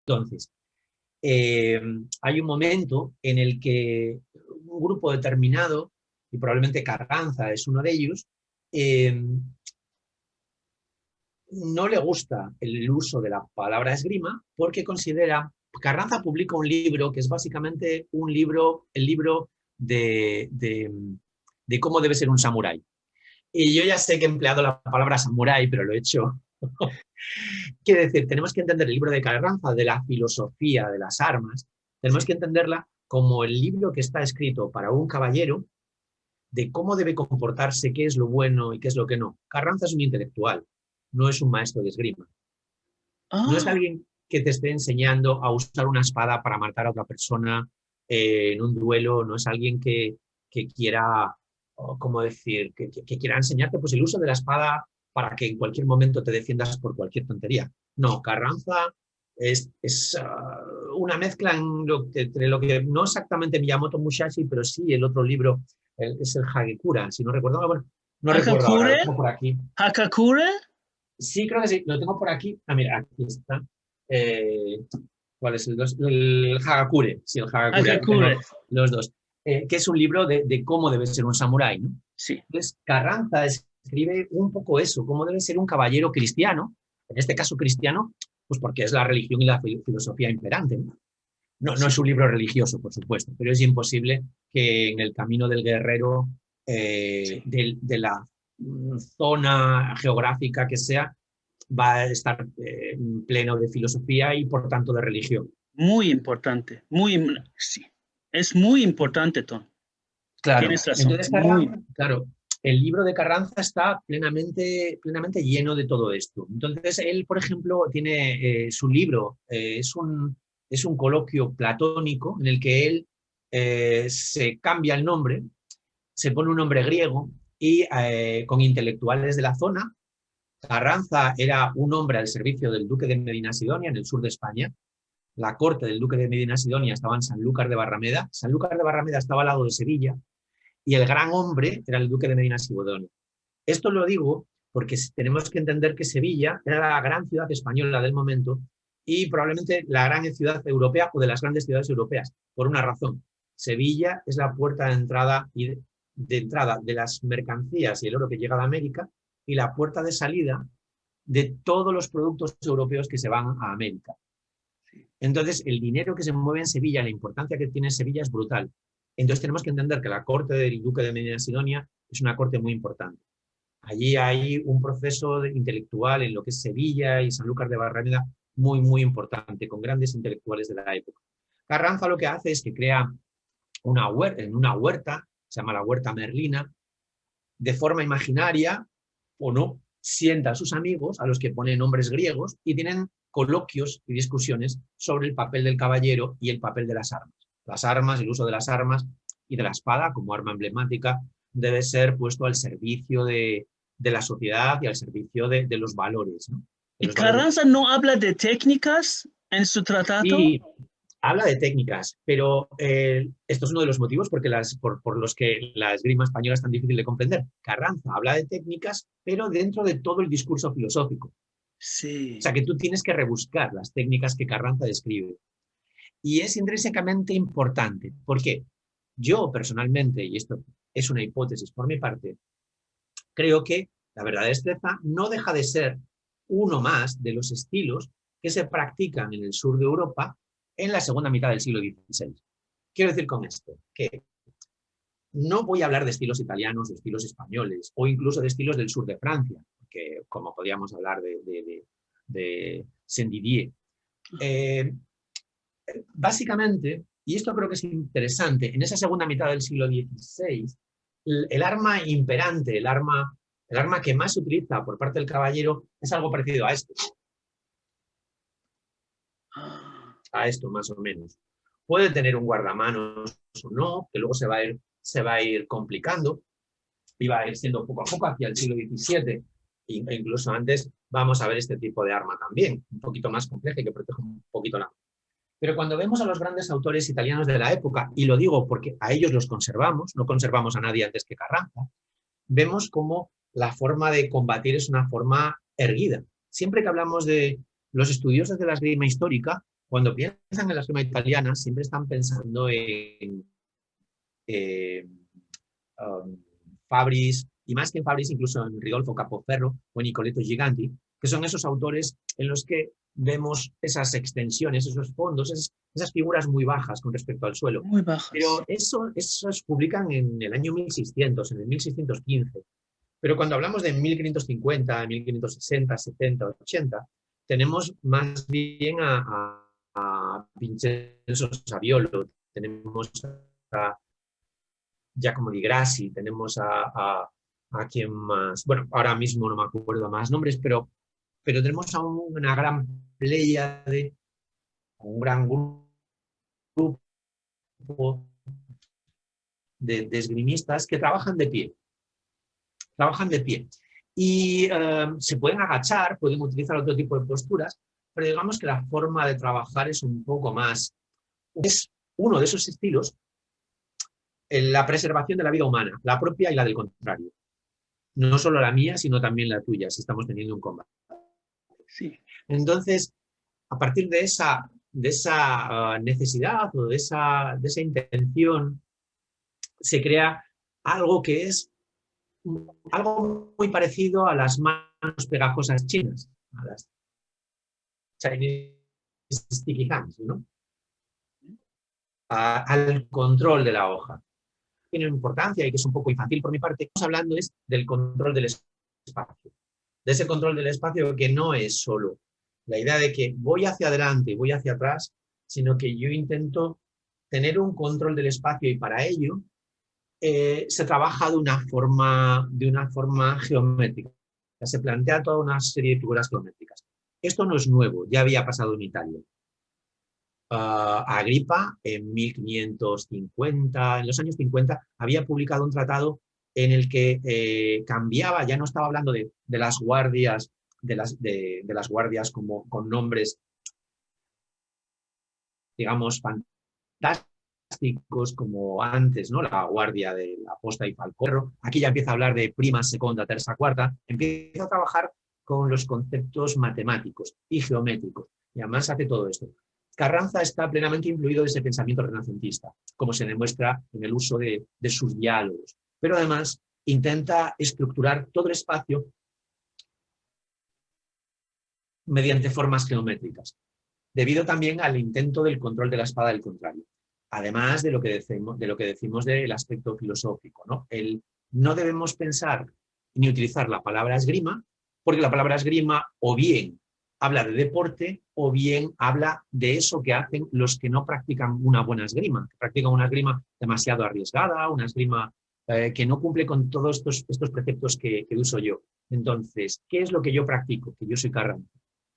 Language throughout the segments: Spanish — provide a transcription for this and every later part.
Entonces, hay un momento en el que un grupo determinado, y probablemente Carranza es uno de ellos, no le gusta el uso de la palabra esgrima porque considera, Carranza publica un libro que es básicamente un libro, el libro de cómo debe ser un samurái. Y yo ya sé que he empleado la palabra samurái, pero lo he hecho. Quiere decir, tenemos que entender el libro de Carranza, de la filosofía de las armas, tenemos que entenderla como el libro que está escrito para un caballero de cómo debe comportarse, qué es lo bueno y qué es lo que no. Carranza es un intelectual, no es un maestro de esgrima. No es Ah, alguien que te esté enseñando a usar una espada para matar a otra persona en un duelo, no es alguien que quiera, ¿cómo decir?, que quiera enseñarte pues, el uso de la espada para que en cualquier momento te defiendas por cualquier tontería. No, Carranza es una mezcla entre lo que no exactamente Miyamoto Musashi, pero sí el otro libro, es el Hagekura, si no recuerdo, bueno, no recuerdo ahora, lo Hakakure, tengo por aquí. Hakakure, Sí, creo que sí. Lo tengo por aquí. Ah, mira, aquí está. Eh, ¿Cuál es el dos? El Hagakure. Sí, el Hagakure. Aquí tengo Hakakure. los dos. Que es un libro de cómo debe ser un samurái, ¿no? Sí, Entonces, Carranza escribe un poco eso, cómo debe ser un caballero cristiano, en este caso cristiano, pues porque es la religión y la filosofía imperante, ¿no? No, no sí. es un libro religioso, por supuesto, pero es imposible que en el camino del guerrero, Sí. de la zona geográfica que sea, va a estar pleno de filosofía y por tanto de religión. Muy importante. Sí. Es muy importante, Tom. Claro, Tienes razón. entonces Muy. Carranza, claro, el libro de Carranza está plenamente lleno de todo esto. Entonces él, por ejemplo, tiene su libro, es un coloquio platónico en el que él se cambia el nombre, se pone un nombre griego y con intelectuales de la zona. Carranza era un hombre al servicio del duque de Medina Sidonia en el sur de España. La corte del duque de Medina Sidonia estaba en Sanlúcar de Barrameda. Sanlúcar de Barrameda estaba al lado de Sevilla y el gran hombre era el duque de Medina Sidonia. Esto lo digo porque tenemos que entender que Sevilla era la gran ciudad española del momento y probablemente la gran ciudad europea o de las grandes ciudades europeas, por una razón. Sevilla es la puerta de entrada de las mercancías y el oro que llega a América y la puerta de salida de todos los productos europeos que se van a América. Entonces, el dinero que se mueve en Sevilla, la importancia que tiene Sevilla es brutal. Entonces, tenemos que entender que la corte del duque de Medina Sidonia es una corte muy importante. Allí hay un proceso intelectual en lo que es Sevilla y Sanlúcar de Barrameda muy importante, con grandes intelectuales de la época. Carranza lo que hace es que crea en una huerta, se llama la Huerta Merlina, de forma imaginaria o no, sienta a sus amigos, a los que pone nombres griegos, y tienen coloquios y discusiones sobre el papel del caballero y el papel de las armas. Las armas, el uso de las armas y de la espada como arma emblemática debe ser puesto al servicio de la sociedad y al servicio de los valores, ¿no? De ¿Y los valores. Carranza no habla de técnicas en su tratado? Y habla de técnicas, pero esto es uno de los motivos por los que la esgrima española es tan difícil de comprender. Carranza habla de técnicas, pero dentro de todo el discurso filosófico. O Sí. sea que tú tienes que rebuscar las técnicas que Carranza describe. Y es intrínsecamente importante, porque yo personalmente, y esto es una hipótesis por mi parte, creo que la verdadera destreza no deja de ser uno más de los estilos que se practican en el sur de Europa en la segunda mitad del siglo XVI. Quiero decir con esto que no voy a hablar de estilos italianos, de estilos españoles o incluso de estilos del sur de Francia, que como podríamos hablar de Saint-Didier. Básicamente, y esto creo que es interesante, en esa segunda mitad del siglo XVI, el arma imperante, el arma que más se utiliza por parte del caballero es algo parecido Ah, a esto más o menos. Puede tener un guardamanos o no, que luego se va a ir complicando y va a ir siendo poco a poco hacia el siglo XVII e incluso antes vamos a ver este tipo de arma también, un poquito más compleja y que protege un poquito la. Pero cuando vemos a los grandes autores italianos de la época, y lo digo porque a ellos los conservamos, no conservamos a nadie antes que Carranza, vemos cómo la forma de combatir es una forma erguida. Siempre que hablamos de los estudiosos de la esgrima histórica, Cuando piensan en la esgrima italiana, siempre están pensando en Fabris, y más que en Fabris, incluso en Ridolfo Capoferro o en Nicoletto Giganti, que son esos autores en los que vemos esas extensiones, esos fondos, esas figuras muy bajas con respecto al suelo. Muy bajas. Pero esos publican en el año 1600, en el 1615. Pero cuando hablamos de 1550, 1560, 70, 80, tenemos más bien a Vincenzo Saviolo, tenemos a Giacomo di Grassi, tenemos a quien más, bueno, ahora mismo no me acuerdo más nombres, pero tenemos a una gran pléyade, un gran grupo de esgrimistas que trabajan de pie. Trabajan de pie. Y se pueden agachar, pueden utilizar otro tipo de posturas, pero digamos que la forma de trabajar es un poco más... Es uno de esos estilos en la preservación de la vida humana, la propia y la del contrario. No solo la mía, sino también la tuya, si estamos teniendo un combate. Sí. Entonces, a partir de esa necesidad o de esa intención, se crea algo que es algo muy parecido a las manos pegajosas chinas, a las Chinese sticky hands, ¿no? Al control de la hoja. Tiene importancia y que es un poco infantil por mi parte. Estamos hablando es del control del espacio. De ese control del espacio que no es solo la idea de que voy hacia adelante, voy hacia atrás, sino que yo intento tener un control del espacio y para ello se trabaja de una forma geométrica. Se plantea toda una serie de figuras geométricas. Esto no es nuevo, ya había pasado en Italia. Agripa, en 1550, en los años 50, había publicado un tratado en el que cambiaba, ya no estaba hablando de las guardias, de las guardias como con nombres, digamos, fantásticos como antes, ¿no? La guardia de la posta y falcorro. Aquí ya empieza a hablar de prima, segunda, tercera, cuarta. Empieza a trabajar con los conceptos matemáticos y geométricos. Y además hace todo esto. Carranza está plenamente influido de ese pensamiento renacentista, como se demuestra en el uso de sus diálogos. Pero además intenta estructurar todo el espacio mediante formas geométricas, debido también al intento del control de la espada del contrario. Además de lo que decimos del aspecto filosófico, ¿no? No debemos pensar ni utilizar la palabra esgrima, porque la palabra esgrima o bien habla de deporte o bien habla de eso que hacen los que no practican una buena esgrima, que practican una esgrima demasiado arriesgada, una esgrima que no cumple con todos estos preceptos que uso yo. Entonces, ¿qué es lo que yo practico? Que yo soy Carranza.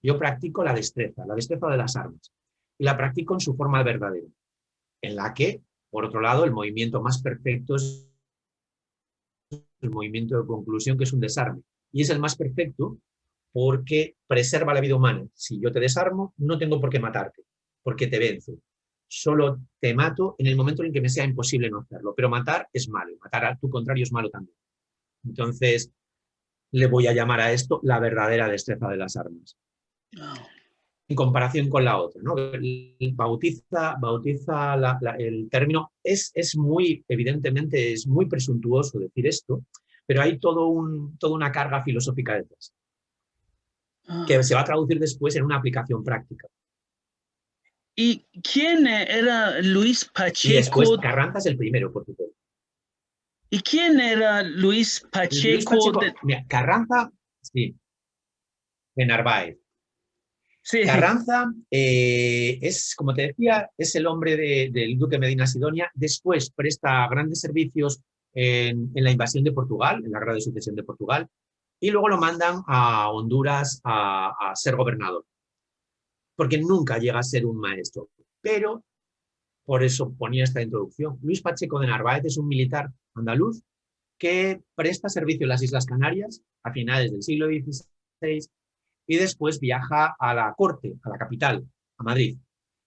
Yo practico la destreza de las armas, y la practico en su forma verdadera, en la que, por otro lado, el movimiento más perfecto es el movimiento de conclusión, que es un desarme, y es el más perfecto porque preserva la vida humana. Si yo te desarmo, no tengo por qué matarte, porque te venzo. Solo te mato en el momento en que me sea imposible no hacerlo, pero matar es malo, matar a tu contrario es malo también. Entonces, le voy a llamar a esto la verdadera destreza de las armas. En comparación con la otra, ¿no? Bautiza el término, es muy, evidentemente, es muy presuntuoso decir esto, pero hay toda una carga filosófica detrás, que se va a traducir después en una aplicación práctica. ¿Y quién era Luis Pacheco? Y después Carranza es el primero, por supuesto. ¿Y quién era Luis Pacheco? Luis Pacheco, mira, Carranza, sí, de Narváez. Sí. Carranza es, como te decía, es el hombre del duque Medina Sidonia. Después presta grandes servicios en la invasión de Portugal, en la Guerra de Sucesión de Portugal, y luego lo mandan a Honduras a ser gobernador, porque nunca llega a ser un maestro. Pero, por eso ponía esta introducción, Luis Pacheco de Narváez es un militar andaluz que presta servicio en las Islas Canarias a finales del siglo XVI, y después viaja a la corte, a la capital, a Madrid.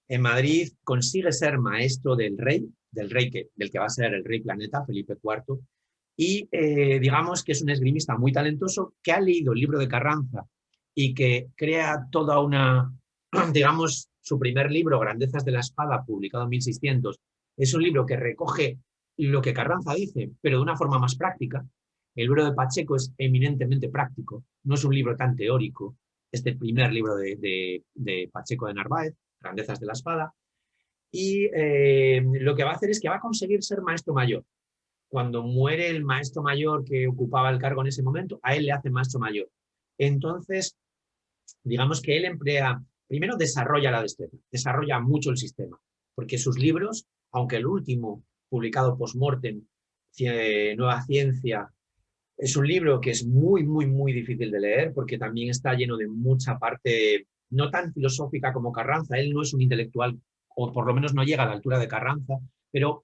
En Madrid consigue ser maestro del rey del que va a ser el rey planeta, Felipe IV, y digamos que es un esgrimista muy talentoso que ha leído el libro de Carranza y que crea toda una, digamos, su primer libro, Grandezas de la Espada, publicado en 1600, es un libro que recoge lo que Carranza dice, pero de una forma más práctica. El libro de Pacheco es eminentemente práctico, no es un libro tan teórico. Este primer libro de Pacheco de Narváez, Grandezas de la Espada, y lo que va a hacer es que va a conseguir ser maestro mayor. Cuando muere el maestro mayor que ocupaba el cargo en ese momento, a él le hace maestro mayor. Entonces, digamos que él emplea, primero desarrolla la destreza, desarrolla mucho el sistema, porque sus libros, aunque el último, publicado post-mortem, Nueva Ciencia, es un libro que es muy, muy, muy difícil de leer, porque también está lleno de mucha parte, no tan filosófica como Carranza. Él no es un intelectual, o por lo menos no llega a la altura de Carranza, pero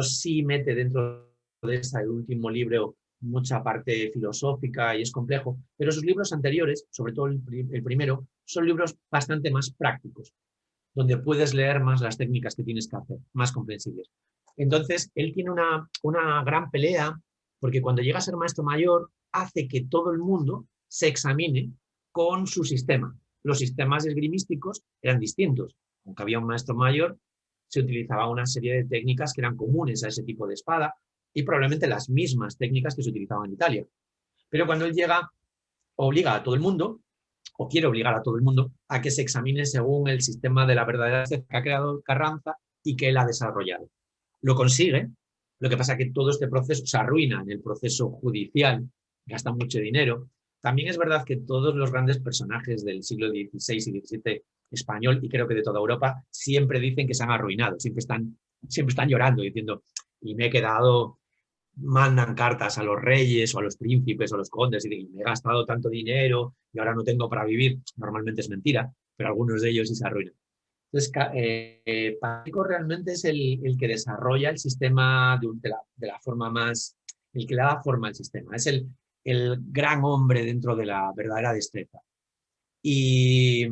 sí mete dentro de ese último libro mucha parte filosófica y es complejo, pero sus libros anteriores, sobre todo el primero, son libros bastante más prácticos, donde puedes leer más las técnicas que tienes que hacer, más comprensibles. Entonces, él tiene una gran pelea, porque cuando llega a ser maestro mayor, hace que todo el mundo se examine con su sistema. Los sistemas esgrimísticos eran distintos. Aunque había un maestro mayor, se utilizaba una serie de técnicas que eran comunes a ese tipo de espada, y probablemente las mismas técnicas que se utilizaban en Italia. Pero cuando él llega, obliga a todo el mundo, o quiere obligar a todo el mundo, a que se examine según el sistema de la verdadera destreza que ha creado Carranza y que él ha desarrollado. Lo consigue, lo que pasa es que todo este proceso se arruina en el proceso judicial, gasta mucho dinero. También es verdad que todos los grandes personajes del siglo XVI y XVII español, y creo que de toda Europa, siempre dicen que se han arruinado, siempre están llorando, diciendo, y me he quedado, mandan cartas a los reyes o a los príncipes o a los condes y me he gastado tanto dinero y ahora no tengo para vivir. Normalmente es mentira, pero algunos de ellos sí se arruinan. Entonces, Pacheco realmente es el que desarrolla el sistema de la forma más, el que le da forma al sistema. Es el gran hombre dentro de la verdadera destreza. Y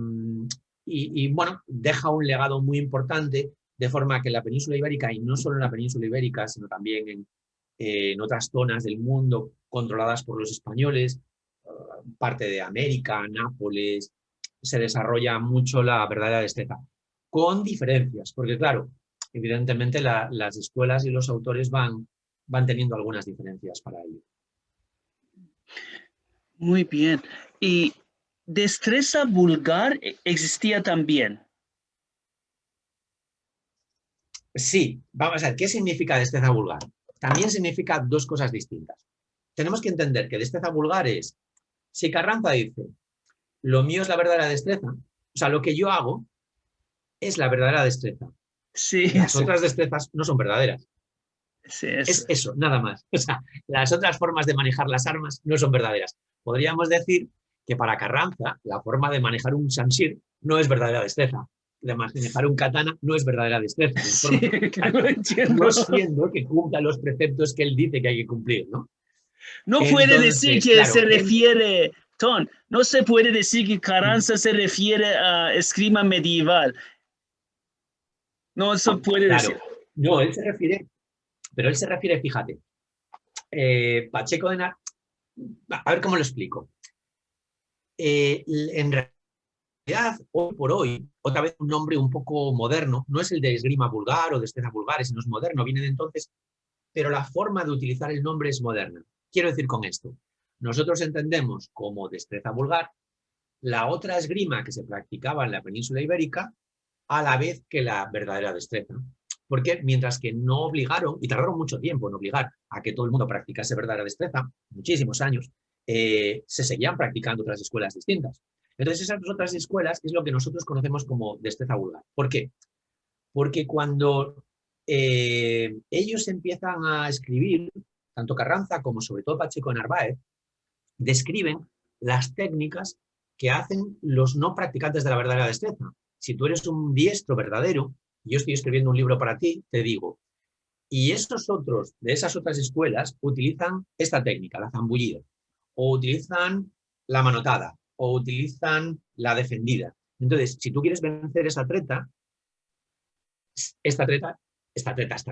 bueno, deja un legado muy importante, de forma que en la península ibérica, y no solo en la península ibérica, sino también en otras zonas del mundo controladas por los españoles, parte de América, Nápoles, se desarrolla mucho la verdadera destreza, con diferencias, porque claro, evidentemente las escuelas y los autores van teniendo algunas diferencias para ello. Muy bien. ¿Y destreza vulgar existía también? Sí, vamos a ver, ¿qué significa destreza vulgar? También significa dos cosas distintas. Tenemos que entender que destreza vulgar es, si Carranza dice, lo mío es la verdadera destreza, o sea, lo que yo hago es la verdadera destreza. Sí, Las otras destrezas no son verdaderas. sí, es eso, nada más. O sea, las otras formas de manejar las armas no son verdaderas. Podríamos decir que para Carranza la forma de manejar un shamshir no es verdadera destreza. De manejar un katana no es verdadera destreza. Sí, lo entiendo. No siendo que cumpla los preceptos que él dice que hay que cumplir, ¿no? No puede decir que claro, se refiere, Ton, no se puede decir que Carranza se refiere a esgrima medieval. No se puede decir. No, él se refiere, pero él se refiere, fíjate, Pacheco de Narváez, a ver cómo lo explico. En realidad, hoy por hoy, otra vez un nombre un poco moderno, no es el de esgrima vulgar o destreza vulgar, ese no es moderno, viene de entonces, pero la forma de utilizar el nombre es moderna. Quiero decir con esto, nosotros entendemos como destreza vulgar la otra esgrima que se practicaba en la península ibérica a la vez que la verdadera destreza. Porque mientras que no obligaron, y tardaron mucho tiempo en obligar a que todo el mundo practicase verdadera destreza, muchísimos años, se seguían practicando otras escuelas distintas. Entonces esas otras escuelas es lo que nosotros conocemos como destreza vulgar. ¿Por qué? Porque cuando ellos empiezan a escribir, tanto Carranza como sobre todo Pacheco de Narváez, describen las técnicas que hacen los no practicantes de la verdadera destreza. Si tú eres un diestro verdadero, y yo estoy escribiendo un libro para ti, te digo, y esos otros, de esas otras escuelas, utilizan esta técnica, la zambullida, o utilizan la manotada, o utilizan la defendida. Entonces, si tú quieres vencer esta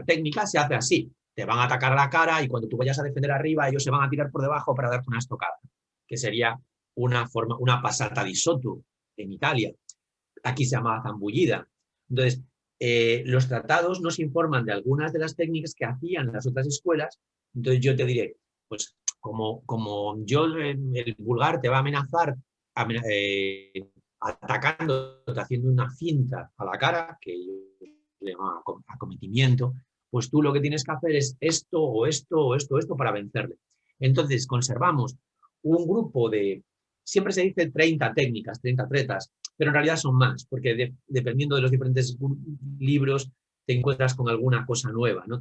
técnica se hace así. Te van a atacar a la cara y cuando tú vayas a defender arriba, ellos se van a tirar por debajo para darte una estocada, que sería una passata di sotto en Italia. aquí se llamaba zambullida. Entonces, los tratados nos informan de algunas de las técnicas que hacían las otras escuelas. Entonces yo te diré, pues como yo el vulgar te va a amenazar atacándote, haciendo una finta a la cara, que yo le llamaba acometimiento, pues tú lo que tienes que hacer es esto o esto o esto o esto para vencerle. Entonces conservamos un grupo de, siempre se dice 30 técnicas, 30 tretas, pero en realidad son más, porque dependiendo de los diferentes libros te encuentras con alguna cosa nueva, ¿no?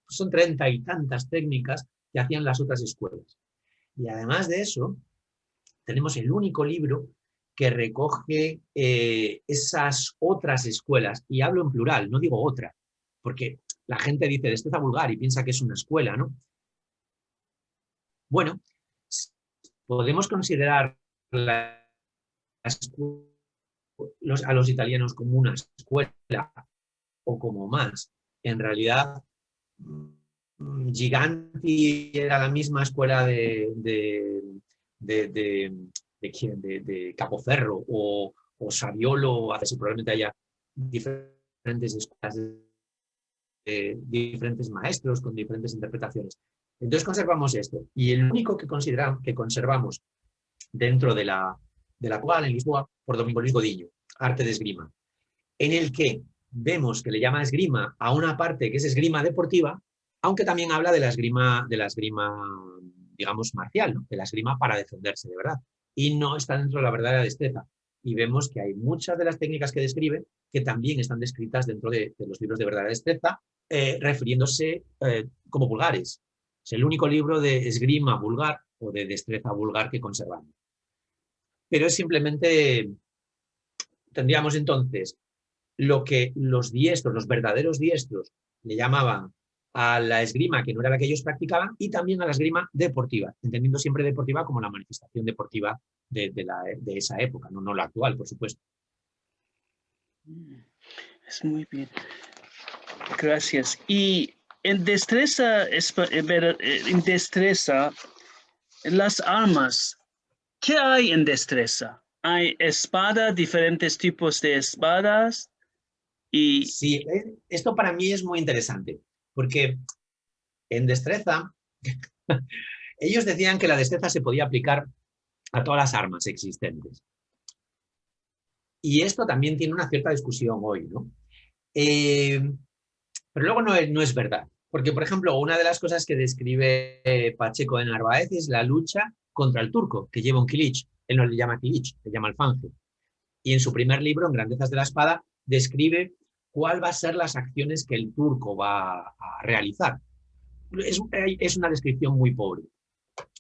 Son 30 y tantas técnicas que hacían las otras escuelas. Y además de eso, tenemos el único libro que recoge esas otras escuelas, y hablo en plural, no digo otra, porque la gente dice destreza vulgar y piensa que es una escuela, ¿no? Bueno, podemos considerar a los italianos como una escuela o como más. En realidad, Giganti era la misma escuela de Capoferro o Saviolo, probablemente haya diferentes escuelas de diferentes maestros con diferentes interpretaciones. Entonces conservamos esto. Y el único que conservamos dentro de la cual en Lisboa, por Domingo Luis Godiño, Arte de Esgrima, en el que vemos que le llama esgrima a una parte que es esgrima deportiva, aunque también habla de la esgrima digamos, marcial, ¿no? De la esgrima para defenderse, de verdad. Y no está dentro de la verdadera destreza. Y vemos que hay muchas de las técnicas que describe que también están descritas dentro de los libros de verdadera destreza, refiriéndose como vulgares. Es el único libro de esgrima vulgar o de destreza vulgar que conservamos. Pero es simplemente, tendríamos entonces lo que los diestros, los verdaderos diestros, le llamaban a la esgrima, que no era la que ellos practicaban, y también a la esgrima deportiva, entendiendo siempre deportiva como la manifestación deportiva de esa época, no la actual, por supuesto. Es muy bien. Gracias. Y en destreza, las armas, ¿qué hay en destreza? Hay espada, diferentes tipos de espadas. Y sí, esto para mí es muy interesante, porque en destreza, ellos decían que la destreza se podía aplicar a todas las armas existentes. Y esto también tiene una cierta discusión hoy, ¿no? Pero luego no es verdad. Porque, por ejemplo, una de las cosas que describe Pacheco de Narváez es la lucha contra el turco, que lleva un kilich. Él no le llama kilich, le llama alfanje. Y en su primer libro, en Grandezas de la Espada, describe cuál va a ser las acciones que el turco va a realizar. Es una descripción muy pobre,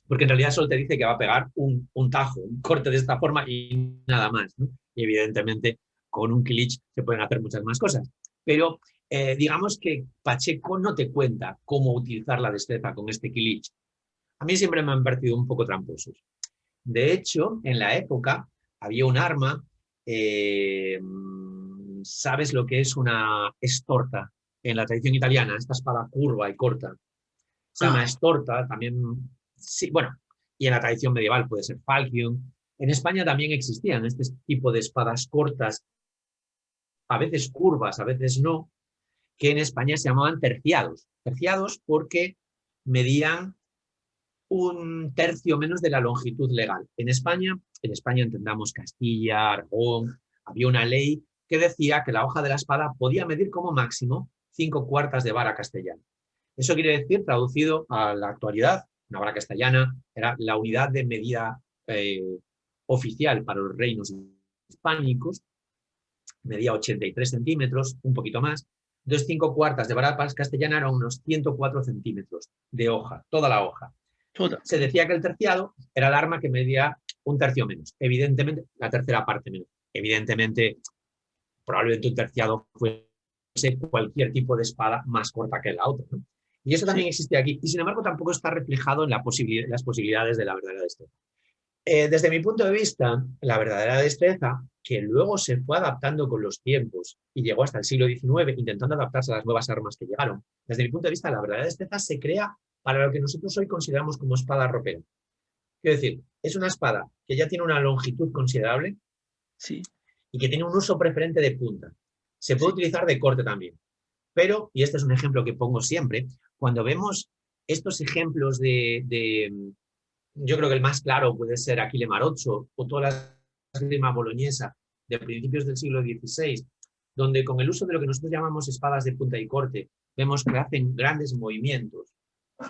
porque en realidad solo te dice que va a pegar un tajo, un corte de esta forma y nada más, ¿no? Y evidentemente con un kilich se pueden hacer muchas más cosas. Pero digamos que Pacheco no te cuenta cómo utilizar la destreza con este kilich. A mí siempre me han parecido un poco tramposos. De hecho, en la época había un arma, ¿sabes lo que es una estorta? En la tradición italiana, esta espada curva y corta. Se llama estorta, también, sí, bueno, y en la tradición medieval puede ser falchion. En España también existían este tipo de espadas cortas, a veces curvas, a veces no, que en España se llamaban terciados. Terciados porque medían un tercio menos de la longitud legal. En España entendamos Castilla, Aragón, había una ley que decía que la hoja de la espada podía medir como máximo 5/4 de vara castellana. Eso quiere decir, traducido a la actualidad, una vara castellana era la unidad de medida oficial para los reinos hispánicos, medía 83 centímetros, un poquito más. Entonces, 5/4 de vara castellana eran unos 104 centímetros de hoja, toda la hoja. Se decía que el terciado era el arma que medía un tercio menos. Evidentemente, la tercera parte menos. Evidentemente, probablemente un terciado fuese cualquier tipo de espada más corta que la otra, ¿no? Y eso también existe aquí. Y sin embargo, tampoco está reflejado en las posibilidades de la verdadera destreza. Desde mi punto de vista, la verdadera destreza, que luego se fue adaptando con los tiempos y llegó hasta el siglo XIX, intentando adaptarse a las nuevas armas que llegaron, desde mi punto de vista, la verdadera destreza se crea para lo que nosotros hoy consideramos como espada ropera. Quiero decir, es una espada que ya tiene una longitud considerable, sí, y que tiene un uso preferente de punta. Se puede utilizar de corte también. Pero, y este es un ejemplo que pongo siempre, cuando vemos estos ejemplos yo creo que el más claro puede ser Achille Marozzo o toda la esgrima boloñesa de principios del siglo XVI, donde con el uso de lo que nosotros llamamos espadas de punta y corte, vemos que hacen grandes movimientos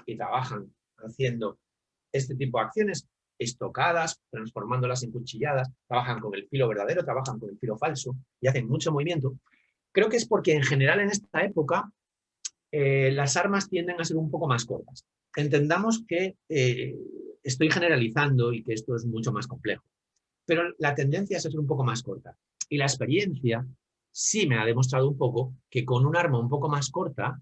y trabajan haciendo este tipo de acciones estocadas, transformándolas en cuchilladas, trabajan con el filo verdadero, trabajan con el filo falso y hacen mucho movimiento. Creo que es porque en general en esta época las armas tienden a ser un poco más cortas. Entendamos que estoy generalizando y que esto es mucho más complejo, pero la tendencia es a ser un poco más corta. Y la experiencia sí me ha demostrado un poco que con un arma un poco más corta,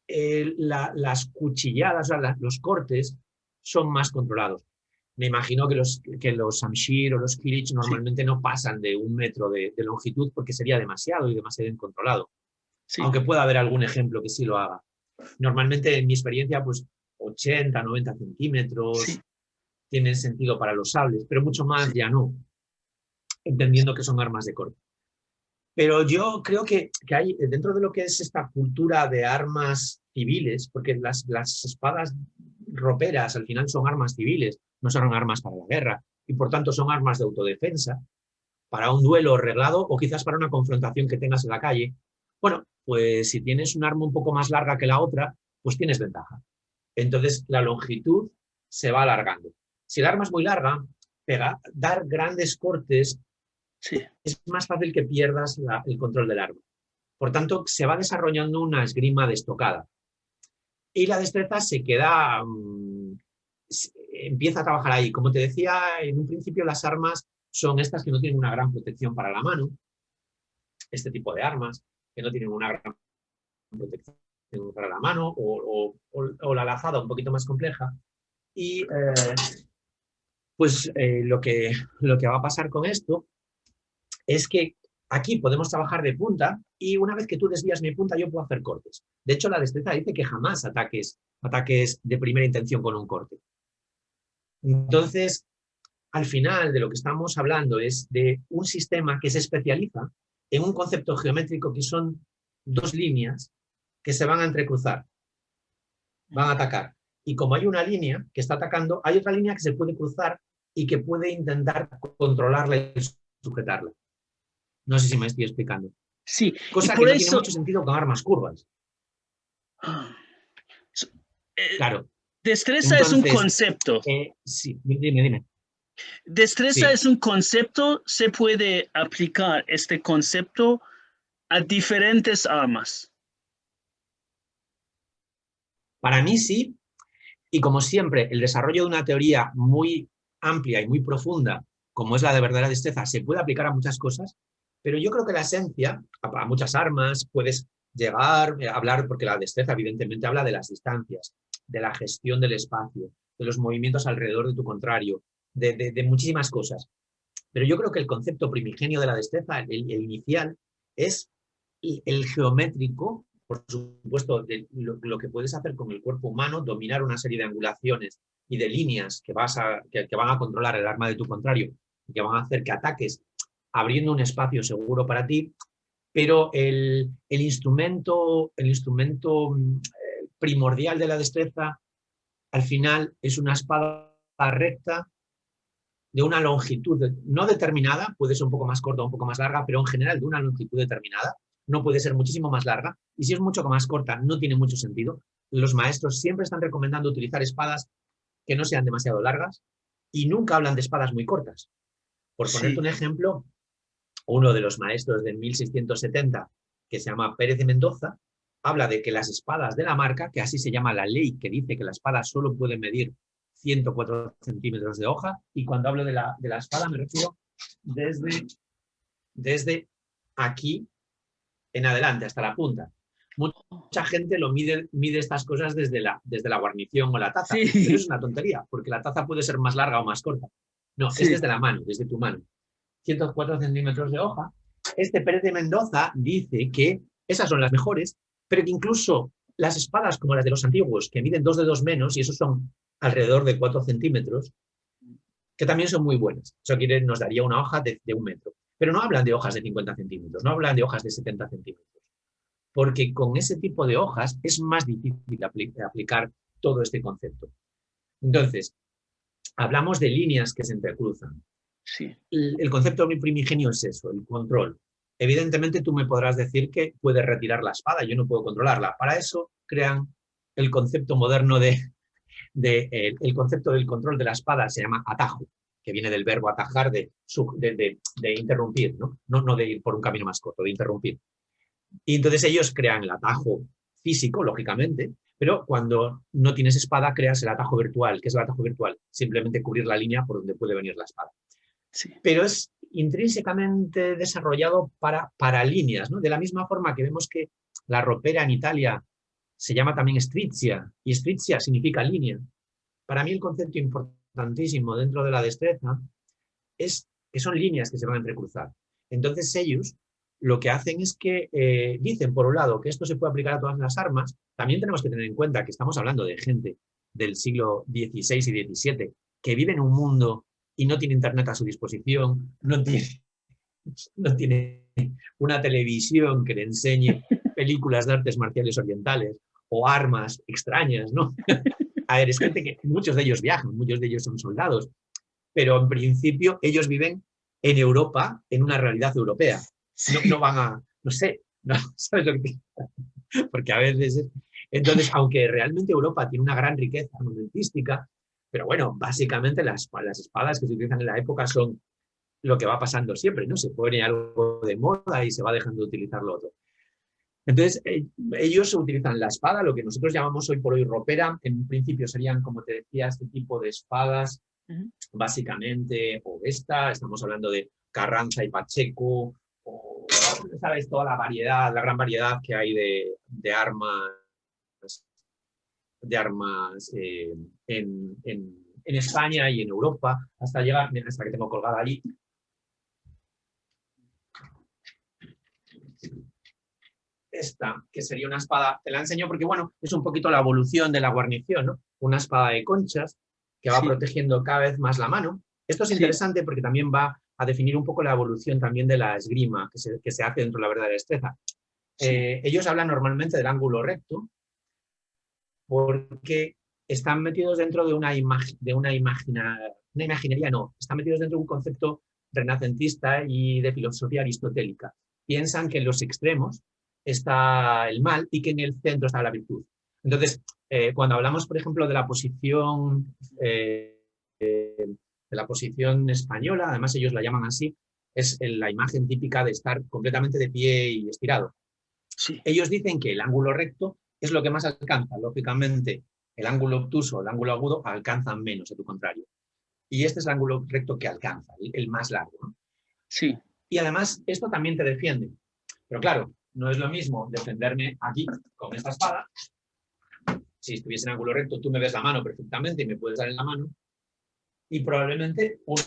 las cuchilladas, o sea, los cortes son más controlados. Me imagino que los Shamshir o los Kilic normalmente no pasan de 1 metro de longitud porque sería demasiado y demasiado incontrolado. Sí. Aunque pueda haber algún ejemplo que sí lo haga. Normalmente, en mi experiencia, pues 80, 90 centímetros sí. Tienen sentido para los sables, pero mucho más ya no, entendiendo que son armas de corte. Pero yo creo que hay, dentro de lo que es esta cultura de armas civiles, porque las espadas roperas al final son armas civiles, no son armas para la guerra, y por tanto son armas de autodefensa, para un duelo reglado o quizás para una confrontación que tengas en la calle. Bueno, pues si tienes un arma un poco más larga que la otra, pues tienes ventaja. Entonces la longitud se va alargando. Si el arma es muy larga, dar grandes cortes sí. Es más fácil que pierdas el control del arma. Por tanto, se va desarrollando una esgrima de estocada. Y la destreza se queda, empieza a trabajar ahí. Como te decía, en un principio las armas son estas que no tienen una gran protección para la mano, este tipo de armas, que no tienen una gran protección para la mano, o la lazada un poquito más compleja. Y lo que va a pasar con esto es que aquí podemos trabajar de punta y una vez que tú desvías mi punta yo puedo hacer cortes. De hecho, la destreza dice que jamás ataques de primera intención con un corte. Entonces, al final de lo que estamos hablando es de un sistema que se especializa en un concepto geométrico que son 2 líneas que se van a entrecruzar, van a atacar. Y como hay una línea que está atacando, hay otra línea que se puede cruzar y que puede intentar controlarla y sujetarla. No sé si me estoy explicando. Sí. Cosa que no tiene mucho sentido con armas curvas. Claro. Destreza entonces, es un concepto. Sí, dime. Destreza sí. Es un concepto, se puede aplicar este concepto a diferentes armas. Para mí sí, y como siempre, el desarrollo de una teoría muy amplia y muy profunda, como es la de verdadera destreza, se puede aplicar a muchas cosas, pero yo creo que la esencia, a muchas armas, puedes llegar a hablar, porque la destreza evidentemente habla de las distancias, de la gestión del espacio, de los movimientos alrededor de tu contrario, de muchísimas cosas. Pero yo creo que el concepto primigenio de la destreza, el inicial, es el geométrico, por supuesto, de lo que puedes hacer con el cuerpo humano, dominar una serie de angulaciones y de líneas que van a controlar el arma de tu contrario y que van a hacer que ataques abriendo un espacio seguro para ti, pero el instrumento primordial de la destreza al final es una espada recta de una longitud no determinada, puede ser un poco más corta o un poco más larga, pero en general de una longitud determinada, no puede ser muchísimo más larga, y si es mucho más corta no tiene mucho sentido. Los maestros siempre están recomendando utilizar espadas que no sean demasiado largas y nunca hablan de espadas muy cortas. Por ponerte un ejemplo, uno de los maestros de 1670, que se llama Pérez de Mendoza, habla de que las espadas de la marca, que así se llama la ley que dice que la espada solo puede medir 104 centímetros de hoja, y cuando hablo de la espada me refiero desde aquí en adelante hasta la punta. Mucha gente lo mide estas cosas desde la guarnición o la taza, pero eso es una tontería, porque la taza puede ser más larga o más corta. No, es desde la mano, desde tu mano. 104 centímetros de hoja. Este Pérez de Mendoza dice que esas son las mejores, pero que incluso las espadas como las de los antiguos, que miden 2 dedos menos, y esos son alrededor de 4 centímetros, que también son muy buenas. Eso nos daría una hoja de 1 metro. Pero no hablan de hojas de 50 centímetros, no hablan de hojas de 70 centímetros, porque con ese tipo de hojas es más difícil aplicar todo este concepto. Entonces, hablamos de líneas que se entrecruzan. Sí. El concepto primigenio es eso, el control. Evidentemente tú me podrás decir que puedes retirar la espada, yo no puedo controlarla. Para eso crean el concepto moderno el concepto del control de la espada, se llama atajo, que viene del verbo atajar, de interrumpir, ¿no? No de ir por un camino más corto, de interrumpir. Y entonces ellos crean el atajo físico, lógicamente, pero cuando no tienes espada, creas el atajo virtual. ¿Qué es el atajo virtual? Simplemente cubrir la línea por donde puede venir la espada. Sí. Pero es intrínsecamente desarrollado para líneas, ¿no? De la misma forma que vemos que la ropera en Italia se llama también strizia, y strizia significa línea. Para mí el concepto importantísimo dentro de la destreza es que son líneas que se van a entrecruzar. Entonces ellos lo que hacen es que dicen, por un lado, que esto se puede aplicar a todas las armas. También tenemos que tener en cuenta que estamos hablando de gente del siglo XVI y XVII que vive en un mundo y no tiene internet a su disposición, no tiene una televisión que le enseñe películas de artes marciales orientales o armas extrañas, ¿no? A ver, es gente que muchos de ellos viajan, muchos de ellos son soldados, pero en principio ellos viven en Europa, en una realidad europea. No van a, no sé, no, ¿sabes lo que porque a veces... Entonces, aunque realmente Europa tiene una gran riqueza armamentística, pero bueno, básicamente las espadas que se utilizan en la época son lo que va pasando siempre, ¿no? Se pone algo de moda y se va dejando de utilizar lo otro. Entonces, ellos utilizan la espada, lo que nosotros llamamos hoy por hoy ropera. En un principio serían, como te decía, este tipo de espadas, básicamente, o esta, estamos hablando de Carranza y Pacheco, o, ¿sabes? Toda la variedad, la gran variedad que hay de armas en España y en Europa, hasta llegar, hasta que tengo colgada allí. Esta, que sería una espada, te la enseño porque, bueno, es un poquito la evolución de la guarnición, ¿no? Una espada de conchas que va protegiendo cada vez más la mano. Esto es interesante porque también va a definir un poco la evolución también de la esgrima que se hace dentro de la verdadera destreza. Ellos hablan normalmente del ángulo recto porque están metidos dentro de una imaginería, no, están metidos dentro de un concepto renacentista y de filosofía aristotélica. Piensan que en los extremos está el mal y que en el centro está la virtud. Entonces, cuando hablamos, por ejemplo, de la posición española, además ellos la llaman así, es la imagen típica de estar completamente de pie y estirado. Sí. Ellos dicen que el ángulo recto es lo que más alcanza. Lógicamente, el ángulo obtuso, el ángulo agudo, alcanzan menos, a tu contrario. Y este es el ángulo recto que alcanza, el más largo, ¿no? Sí. Y además, esto también te defiende. Pero claro, no es lo mismo defenderme aquí con esta espada. Si estuviese en ángulo recto, tú me ves la mano perfectamente y me puedes dar en la mano. Y probablemente una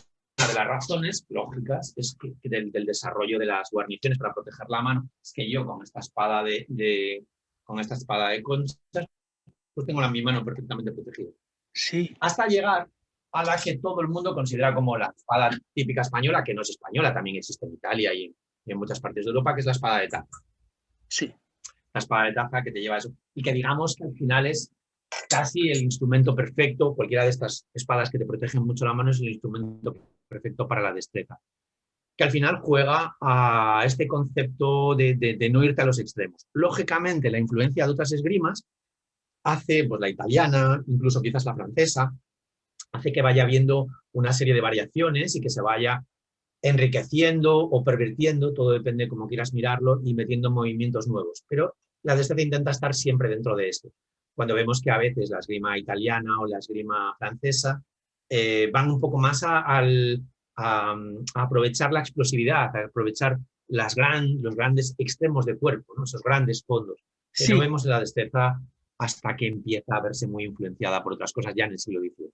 de las razones lógicas es que del desarrollo de las guarniciones para proteger la mano es que yo con esta espada de conchas, pues tengo mi mano perfectamente protegida. Sí. Hasta llegar a la que todo el mundo considera como la espada típica española, que no es española, también existe en Italia y en muchas partes de Europa, que es la espada de taza. Sí. La espada de taza que te lleva eso. Y que digamos que al final es casi el instrumento perfecto, cualquiera de estas espadas que te protegen mucho la mano es el instrumento perfecto para la destreza. Que al final juega a este concepto de no irte a los extremos. Lógicamente, la influencia de otras esgrimas hace, pues la italiana, incluso quizás la francesa, hace que vaya habiendo una serie de variaciones y que se vaya enriqueciendo o pervirtiendo, todo depende de cómo quieras mirarlo, y metiendo movimientos nuevos. Pero la destreza intenta estar siempre dentro de esto. Cuando vemos que a veces la esgrima italiana o la esgrima francesa van un poco más a aprovechar la explosividad, a aprovechar los grandes extremos de cuerpo, ¿no? Esos grandes fondos, que no vemos en la destreza hasta que empieza a verse muy influenciada por otras cosas ya en el siglo XVIII.